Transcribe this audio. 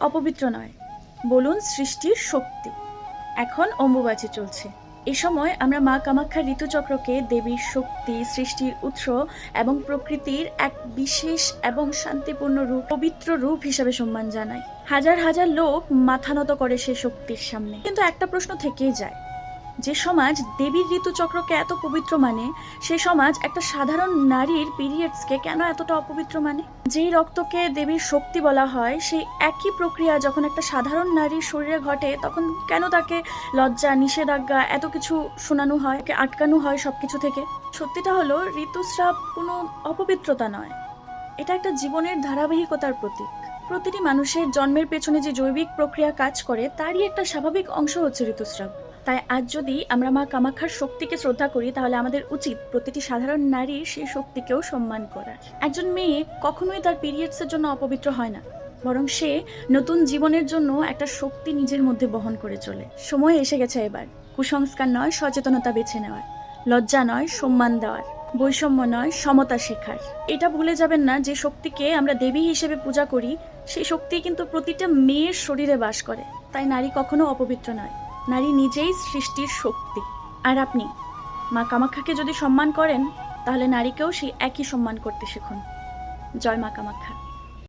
অপবিত্র নয়, বলুন সৃষ্টির শক্তি। এখন অম্বুবাচী চলছে। এ সময় আমরা মা কামাখ্যার ঋতুচক্রকে দেবীর শক্তি, সৃষ্টির উৎস এবং প্রকৃতির এক বিশেষ এবং শান্তিপূর্ণ রূপ, পবিত্র রূপ হিসেবে সম্মান জানাই। হাজার হাজার লোক মাথা নত করে সে শক্তির সামনে। কিন্তু একটা প্রশ্ন থেকেই যায়, যে সমাজ দেবীর ঋতুচক্রকে এত পবিত্র মানে, সে সমাজ একটা সাধারণ নারীর পিরিয়ডসকে কেন এতটা অপবিত্র মানে? যেই রক্তকে দেবীর শক্তি বলা হয়, সেই একই প্রক্রিয়া যখন একটা সাধারণ নারীর শরীরে ঘটে, তখন কেন তাকে লজ্জা, নিষেধাজ্ঞা এত কিছু শোনানো হয়, আটকানো হয় সবকিছু থেকে? সত্যিটা হলো, ঋতুস্রাব কোনো অপবিত্রতা নয়, এটা একটা জীবনের ধারাবাহিকতার প্রতীক। প্রতিটি মানুষের জন্মের পেছনে যে জৈবিক প্রক্রিয়া কাজ করে, তারই একটা স্বাভাবিক অংশ হচ্ছে ঋতুস্রাব। তাই আজ যদি আমরা মা কামাখ্যার শক্তিকে শ্রদ্ধা করি, তাহলে আমাদের উচিত প্রতিটি সাধারণ নারীর সেই শক্তিকেও সম্মান করার। একজন মেয়ে কখনোই তার পিরিয়ডসের জন্য অপবিত্র হয় না, বরং সে নতুন জীবনের জন্য একটা শক্তি নিজের মধ্যে বহন করে চলে। সময় এসে গেছে এবার কুসংস্কার নয়, সচেতনতা বেছে নেওয়ার, লজ্জা নয়, সম্মান দেওয়ার, বৈষম্য নয়, সমতা শেখার। এটা ভুলে যাবেন না, যে শক্তিকে আমরা দেবী হিসেবে পূজা করি, সেই শক্তি কিন্তু প্রতিটা মেয়ের শরীরে বাস করে। তাই নারী কখনো অপবিত্র নয়, নারী নিজেই সৃষ্টির শক্তি। আর আপনি মা কামাখ্যাকে যদি সম্মান করেন, তাহলে নারীকেও সেই একই সম্মান করতে শিখুন। জয় মা কামাখ্যা।